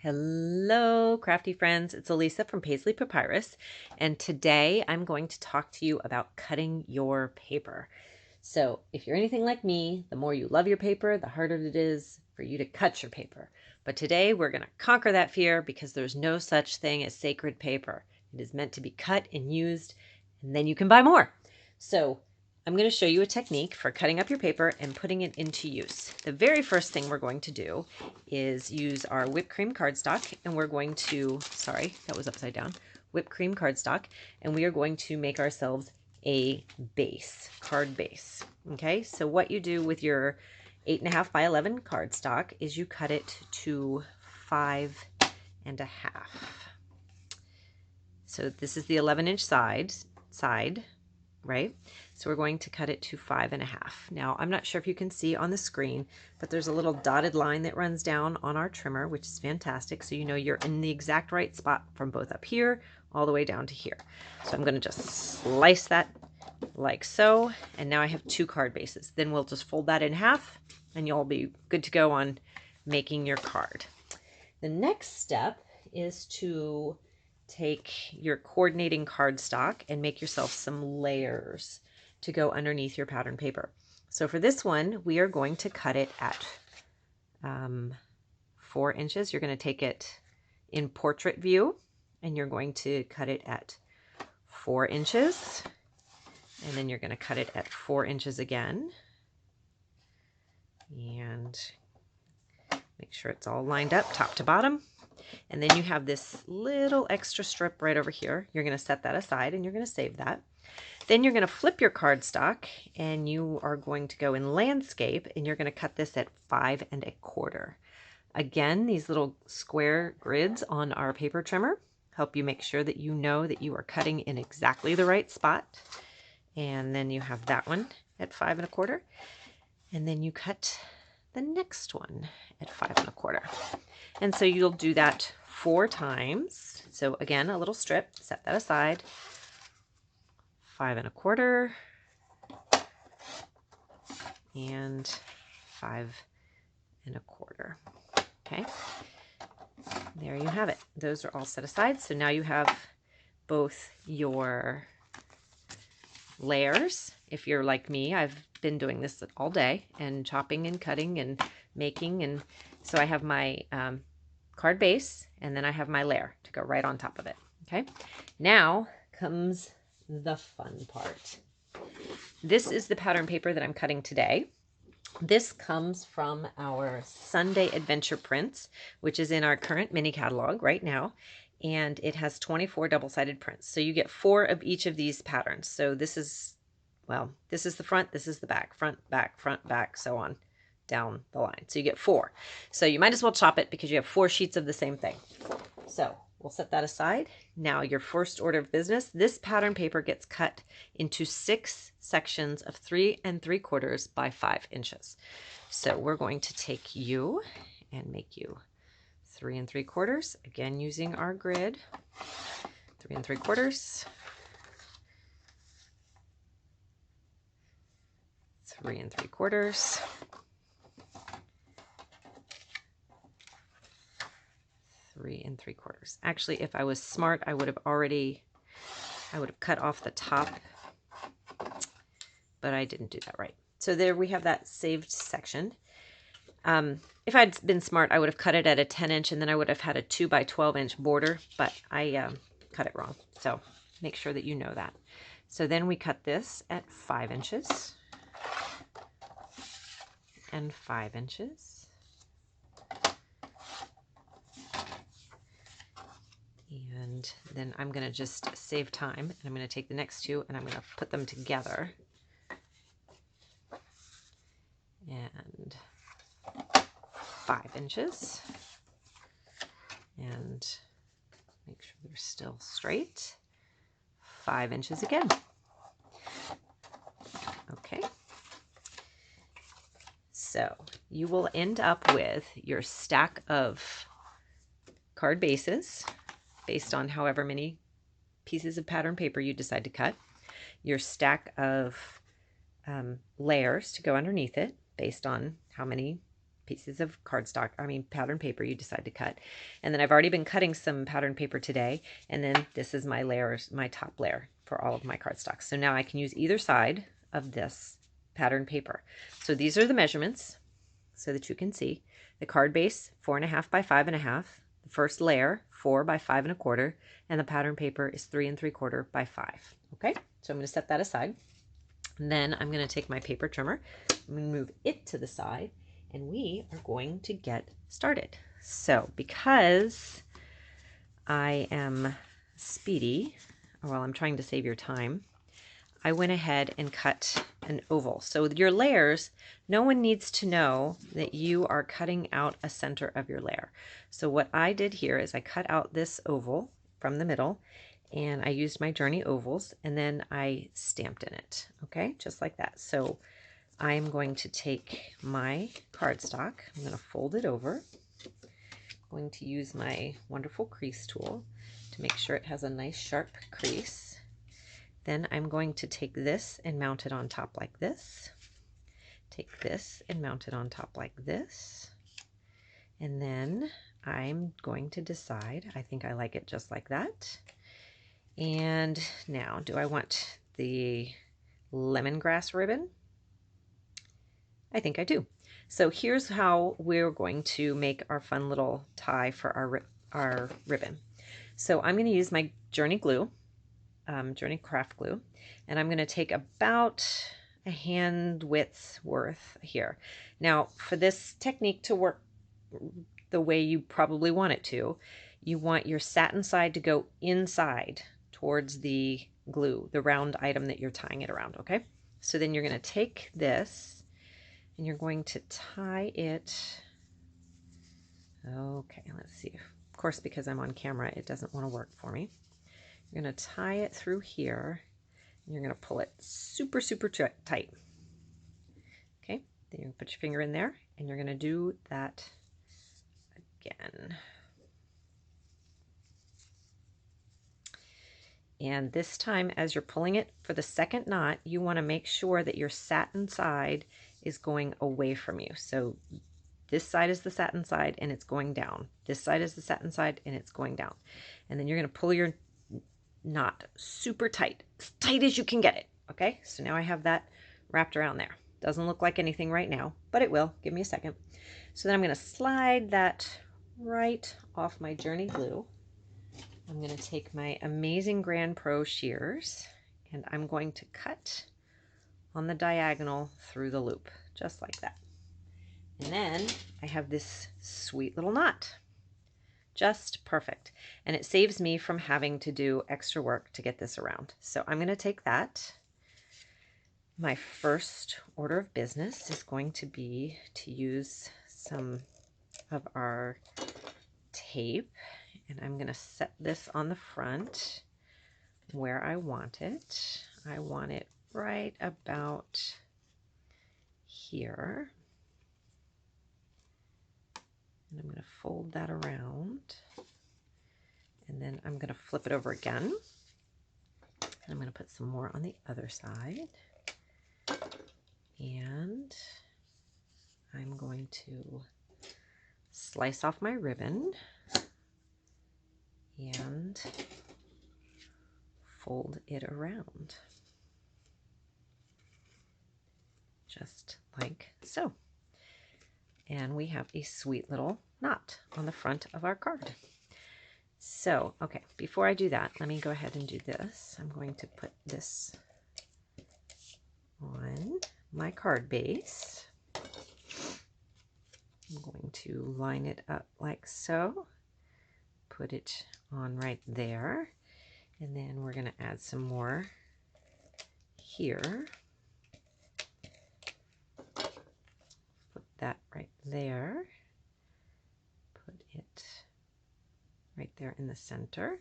Hello, crafty friends. It's Elisa from Paisley Papyrus, and today I'm going to talk to you about cutting your paper. So, if you're anything like me, the more you love your paper, the harder it is for you to cut your paper. But today we're going to conquer that fear because there's no such thing as sacred paper. It is meant to be cut and used, and then you can buy more. So, I'm going to show you a technique for cutting up your paper and putting it into use. The very first thing we're going to do is use our whipped cream cardstock, and we're going to, sorry, that was upside down, whipped cream cardstock, and we are going to make ourselves a base, card base. Okay, so what you do with your 8.5 by 11 cardstock is you cut it to 5.5. So this is the 11-inch side, right? So we're going to cut it to 5.5. Now, I'm not sure if you can see on the screen, but there's a little dotted line that runs down on our trimmer, which is fantastic. So you know you're in the exact right spot from both up here all the way down to here. So I'm going to just slice that like so. And now I have 2 card bases. Then we'll just fold that in half and you'll be good to go on making your card. The next step is to take your coordinating cardstock and make yourself some layers to go underneath your pattern paper. So for this one, we are going to cut it at 4 inches. You're going to take it in portrait view and you're going to cut it at 4 inches. And then you're going to cut it at 4 inches again. And make sure it's all lined up top to bottom. And then you have this little extra strip right over here. You're going to set that aside and you're going to save that. Then you're going to flip your cardstock and you are going to go in landscape and you're going to cut this at 5.25. Again, these little square grids on our paper trimmer help you make sure that you know that you are cutting in exactly the right spot. And then you have that one at 5.25. And then you cut the next one at 5.25. And so you'll do that 4 times. So again, a little strip, set that aside. 5.25 and 5.25. Okay, there you have it. Those are all set aside. So now you have both your layers. If you're like me, I've been doing this all day and chopping and cutting and making, and so I have my card base and then I have my layer to go right on top of it. Okay, now comes the fun part. This is the pattern paper that I'm cutting today. This comes from our Sunday Adventure Prints, which is in our current mini catalog right now. And it has 24 double-sided prints. So you get 4 of each of these patterns. So this is, well, this is the front, this is the back, front, back, so on down the line. So you get 4. So you might as well chop it because you have 4 sheets of the same thing. So we'll set that aside. Now your first order of business, this pattern paper gets cut into 6 sections of 3.75 by 5 inches. So we're going to take you and make you 3.75, again using our grid. 3.75, 3.75, 3.75. Actually, if I was smart, I would have cut off the top, but I didn't do that right. So there we have that saved section. If I'd been smart, I would have cut it at a 10-inch and then I would have had a 2 by 12-inch border, but I cut it wrong. So make sure that you know that. So then we cut this at 5 inches and 5 inches. And then I'm going to just save time and I'm going to take the next 2 and I'm going to put them together. And 5 inches. And make sure they're still straight. 5 inches again. Okay. So you will end up with your stack of card bases based on however many pieces of pattern paper you decide to cut. Your stack of layers to go underneath it based on how many pieces of cardstock, pattern paper you decide to cut. And then I've already been cutting some pattern paper today. And then this is my layers, my top layer for all of my cardstock. So now I can use either side of this pattern paper. So these are the measurements so that you can see. The card base, 4.5 by 5.5. The first layer, 4 by 5.25. And the pattern paper is 3 3/4 by 5. Okay, so I'm going to set that aside. And then I'm going to take my paper trimmer. I'm going to move it to the side, and we are going to get started. So because I am speedy, while I'm trying to save your time, I went ahead and cut an oval. So your layers, no one needs to know that you are cutting out a center of your layer. So what I did here is I cut out this oval from the middle, and I used my Journey ovals, and then I stamped in it, okay, just like that. So I'm going to take my cardstock, I'm going to fold it over, I'm going to use my wonderful crease tool to make sure it has a nice sharp crease. Then I'm going to take this and mount it on top like this. Take this and mount it on top like this. And then I'm going to decide, I think I like it just like that. And now, do I want the lemongrass ribbon? I think I do. So here's how we're going to make our fun little tie for our ribbon. So I'm going to use my Journey glue. Journey craft glue, and I'm going to take about a hand width worth here. Now for this technique to work the way you probably want it to, you want your satin side to go inside towards the glue, the round item that you're tying it around, okay? So then you're going to take this and you're going to tie it, okay, let's see, of course because I'm on camera it doesn't want to work for me. You're going to tie it through here, and you're going to pull it super, super tight. Okay, then you put your finger in there, and you're going to do that again. And this time, as you're pulling it for the second knot, you want to make sure that your satin side is going away from you. So this side is the satin side, and it's going down. This side is the satin side, and it's going down. And then you're going to pull your knot super tight, as tight as you can get it. Okay, so now I have that wrapped around there. Doesn't look like anything right now, but it will. Give me a second. So then I'm going to slide that right off my Journey glue. I'm going to take my Amazing Grand Pro shears, and I'm going to cut on the diagonal through the loop, just like that. And then I have this sweet little knot. Just perfect. And it saves me from having to do extra work to get this around. So I'm going to take that. My first order of business is going to be to use some of our tape. And I'm going to set this on the front where I want it. I want it right about here. And I'm going to fold that around. And then I'm going to flip it over again. And I'm going to put some more on the other side. And I'm going to slice off my ribbon and fold it around. Just like so. And we have a sweet little knot on the front of our card. So, okay, before I do that, let me go ahead and do this. I'm going to put this on my card base. I'm going to line it up like so. Put it on right there. And then we're going to add some more here. Put that right there. Put it right there in the center.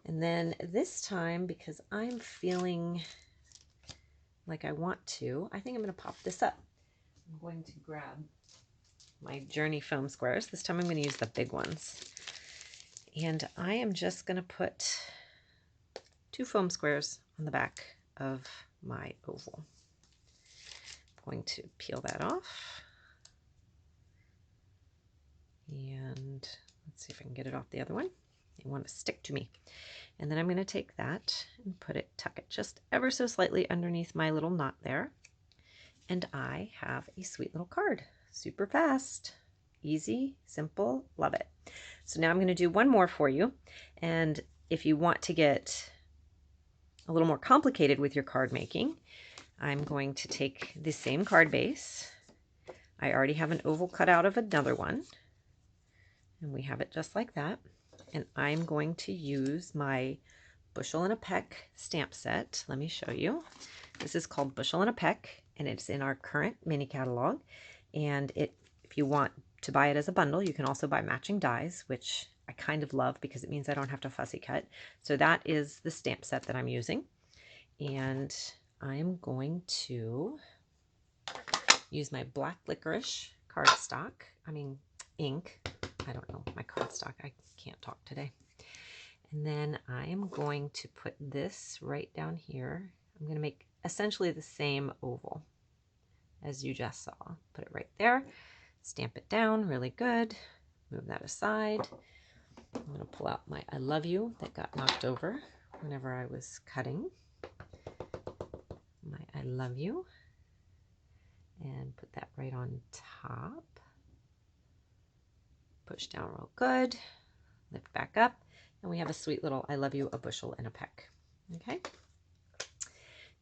And then this time, because I'm feeling like I want to, I think I'm going to pop this up. I'm going to grab my Journey foam squares. This time I'm going to use the big ones. And I am just going to put 2 foam squares on the back of my oval. I'm going to peel that off. And let's see if I can get it off the other one. They want to stick to me. And then I'm going to take that and tuck it just ever so slightly underneath my little knot there. And I have a sweet little card. Super fast, easy, simple, love it. So now I'm going to do one more for you. And if you want to get a little more complicated with your card making, I'm going to take the same card base. I already have an oval cut out of another one. And we have it just like that. And I'm going to use my Bushel and a Peck stamp set. Let me show you. This is called Bushel and a Peck, and it's in our current mini catalog. And if you want to buy it as a bundle, you can also buy matching dies, which I kind of love because it means I don't have to fussy cut. So that is the stamp set that I'm using. And I am going to use my black licorice cardstock. Ink. I don't know, my cardstock. I can't talk today. And then I am going to put this right down here. I'm going to make essentially the same oval as you just saw. Put it right there. Stamp it down really good. Move that aside. I'm going to pull out my I love you that got knocked over whenever I was cutting. My I love you. And put that right on top. Push down real good. Lift back up. And we have a sweet little I love you, a bushel and a peck. Okay.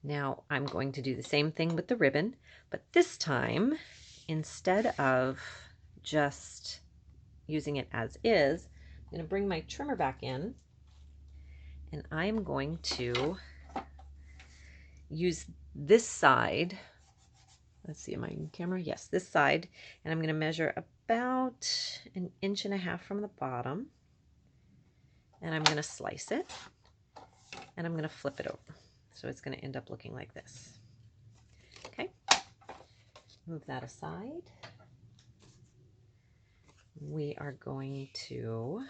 Now I'm going to do the same thing with the ribbon, but this time, instead of just using it as is, I'm going to bring my trimmer back in, and I'm going to use this side. Let's see, am I in camera? Yes, this side. And I'm going to measure about 1.5 inches from the bottom. And I'm going to slice it. And I'm going to flip it over. So it's going to end up looking like this. Okay. Move that aside. We are going to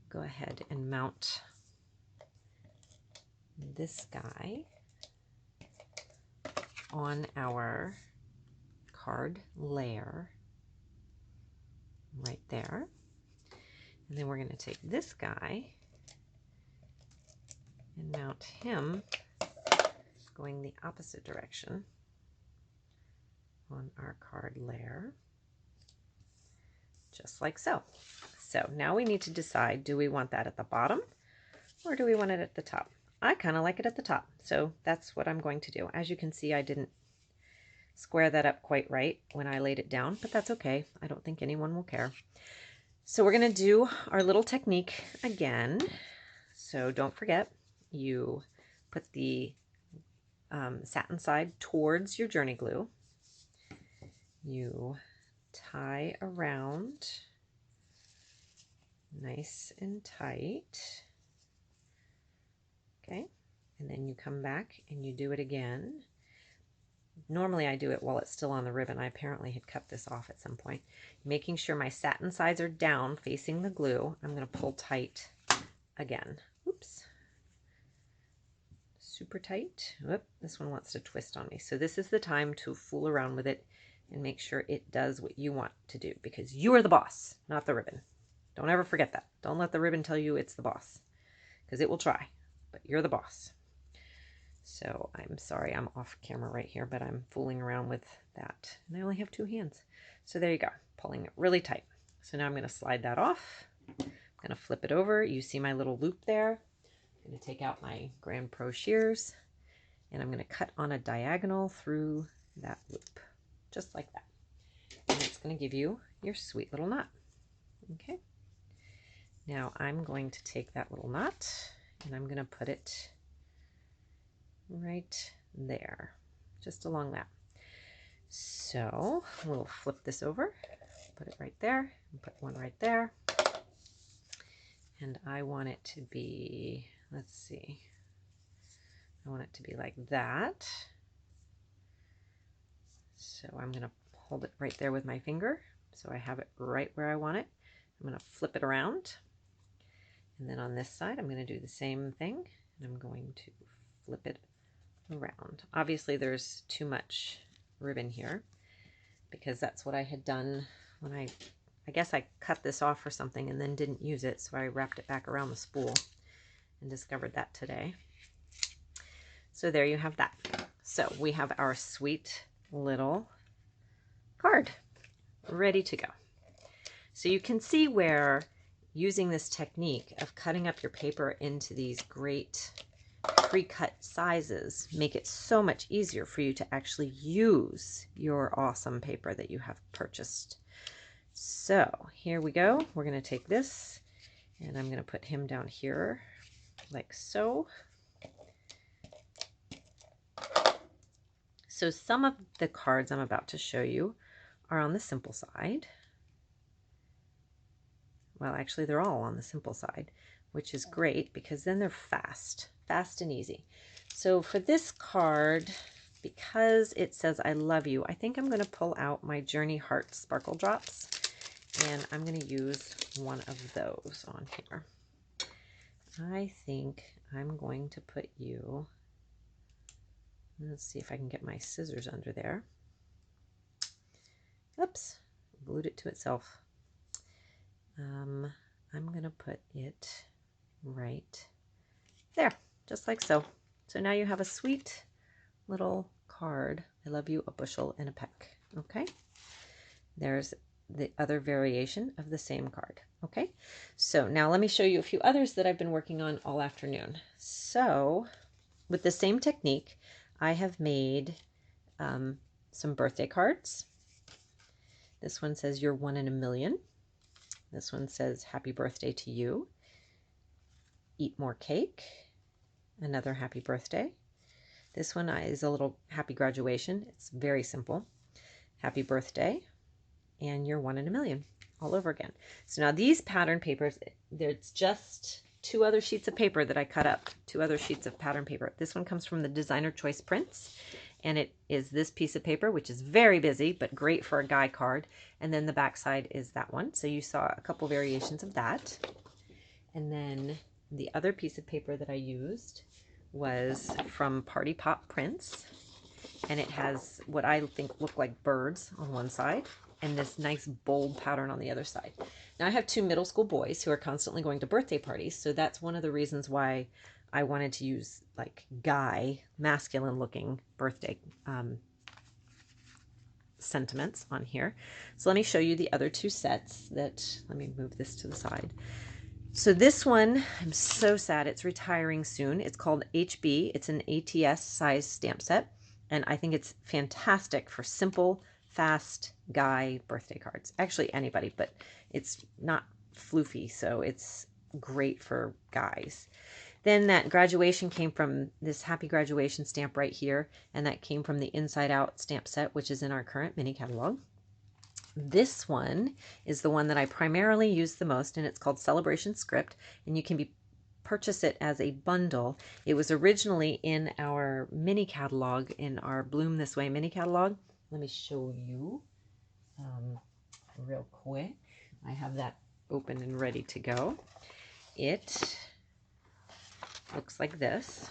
go ahead and mount this guy on our card layer right there. And then we're going to take this guy and mount him going the opposite direction on our card layer, just like so. So now we need to decide, do we want that at the bottom or do we want it at the top? I kind of like it at the top, so that's what I'm going to do. As you can see, I didn't square that up quite right when I laid it down, but that's okay. I don't think anyone will care. So we're going to do our little technique again. So don't forget, you put the satin side towards your journey glue. You tie around nice and tight. Okay, and then you come back and you do it again. Normally I do it while it's still on the ribbon. I apparently had cut this off at some point. Making sure my satin sides are down facing the glue, I'm going to pull tight again. Oops. Super tight. Oop, this one wants to twist on me. So this is the time to fool around with it and make sure it does what you want to do, because you are the boss, not the ribbon. Don't ever forget that. Don't let the ribbon tell you it's the boss, because it will try, but you're the boss. So I'm sorry I'm off camera right here, but I'm fooling around with that. And I only have 2 hands. So there you go, pulling it really tight. So now I'm going to slide that off. I'm going to flip it over. You see my little loop there. I'm going to take out my Grand Pro shears, and I'm going to cut on a diagonal through that loop, just like that. And it's going to give you your sweet little knot. Okay. Now I'm going to take that little knot and I'm going to put it right there, just along that. So we'll flip this over, put it right there, and put one right there. And I want it to be, let's see, I want it to be like that. So I'm going to hold it right there with my finger, so I have it right where I want it. I'm going to flip it around. And then on this side, I'm going to do the same thing. And I'm going to flip it around. Obviously, there's too much ribbon here because that's what I had done when I guess I cut this off or something and then didn't use it, so I wrapped it back around the spool and discovered that today. So there you have that. So we have our sweet little card ready to go. So you can see where using this technique of cutting up your paper into these great pre-cut sizes make it so much easier for you to actually use your awesome paper that you have purchased. So here we go. We're going to take this and I'm going to put him down here like so. So some of the cards I'm about to show you are on the simple side. Well, actually they're all on the simple side, which is great because then they're fast and easy. So for this card, because it says I love you, I think I'm going to pull out my Journey Heart Sparkle Drops, and I'm going to use one of those on here. I think I'm going to put you, let's see if I can get my scissors under there. Oops, glued it to itself. I'm going to put it right there, just like so. So now you have a sweet little card. I love you, a bushel and a peck. Okay. There's the other variation of the same card. Okay. So now let me show you a few others that I've been working on all afternoon. So with the same technique, I have made some birthday cards. This one says you're 1 in a million. This one says happy birthday to you. Eat more cake. Another happy birthday. This one is a little happy graduation. It's very simple. Happy birthday. And you're 1 in a million all over again. So now these pattern papers, there's just 2 other sheets of paper that I cut up. 2 other sheets of pattern paper. This one comes from the Designer Choice Prints. And it is this piece of paper, which is very busy, but great for a guy card. And then the back side is that one. So you saw a couple variations of that. And then the other piece of paper that I used was from Party Pop Prints. And it has what I think look like birds on one side and this nice bold pattern on the other side. Now I have 2 middle school boys who are constantly going to birthday parties. So that's one of the reasons why I wanted to use like guy, masculine looking birthday sentiments on here. So let me show you the other 2 sets that, let me move this to the side. So this one, I'm so sad it's retiring soon. It's called HB. It's an ATS size stamp set. And I think it's fantastic for simple, fast guy birthday cards. Actually anybody, but it's not floofy, so it's great for guys. Then that graduation came from this happy graduation stamp right here, and that came from the Inside Out stamp set, which is in our current mini catalog. This one is the one that I primarily use the most, and it's called Celebration Script, and you can purchase it as a bundle. It was originally in our mini catalog, in our Bloom This Way mini catalog. Let me show you real quick. I have that open and ready to go. It looks like this.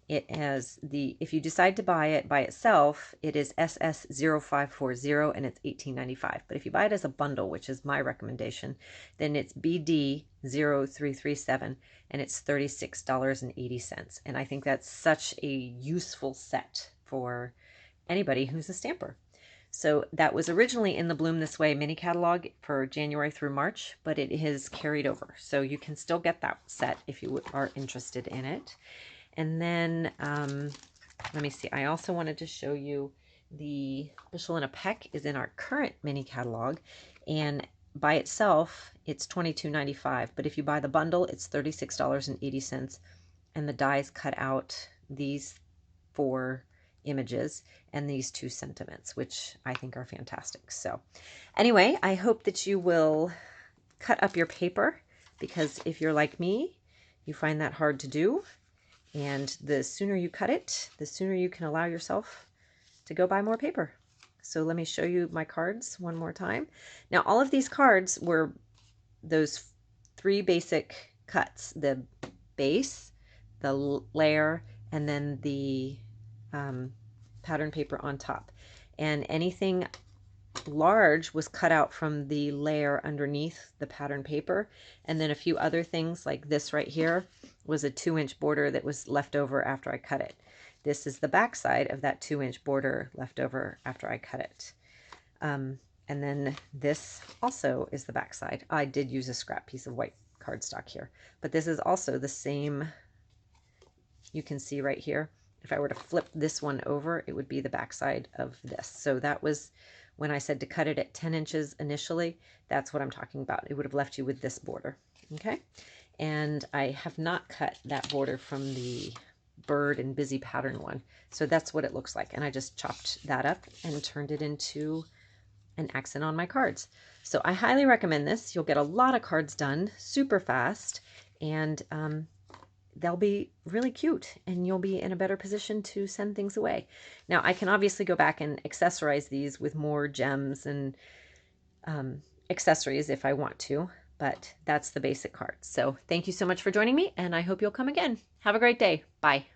It has the, if you decide to buy it by itself, it is SS0540 and it's $18.95. But if you buy it as a bundle, which is my recommendation, then it's BD0337 and it's $36.80. And I think that's such a useful set for anybody who's a stamper. So that was originally in the Bloom This Way mini catalog for January through March, but it has carried over. So you can still get that set if you are interested in it. And then, let me see, I also wanted to show you the Bushel and a Peck is in our current mini catalog. And by itself, it's $22.95. But if you buy the bundle, it's $36.80. And the dies cut out these 4 images and these 2 sentiments, which I think are fantastic. So anyway, I hope that you will cut up your paper, because if you're like me, you find that hard to do. And the sooner you cut it, the sooner you can allow yourself to go buy more paper. So let me show you my cards one more time. Now, all of these cards were those 3 basic cuts: the base, the layer, and then the pattern paper on top. And anything large was cut out from the layer underneath the pattern paper. And then a few other things like this right here was a 2-inch border that was left over after I cut it. This is the back side of that 2-inch border left over after I cut it. And then this also is the back side. I did use a scrap piece of white cardstock here, but this is also the same. You can see right here, if I were to flip this one over, it would be the back side of this. So that was when I said to cut it at 10 inches initially, that's what I'm talking about. It would have left you with this border, okay? And I have not cut that border from the bird and busy pattern one. So that's what it looks like. And I just chopped that up and turned it into an accent on my cards. So I highly recommend this. You'll get a lot of cards done super fast, and they'll be really cute, and you'll be in a better position to send things away. Now I can obviously go back and accessorize these with more gems and accessories if I want to, but that's the basic cards. So thank you so much for joining me, and I hope you'll come again. Have a great day. Bye.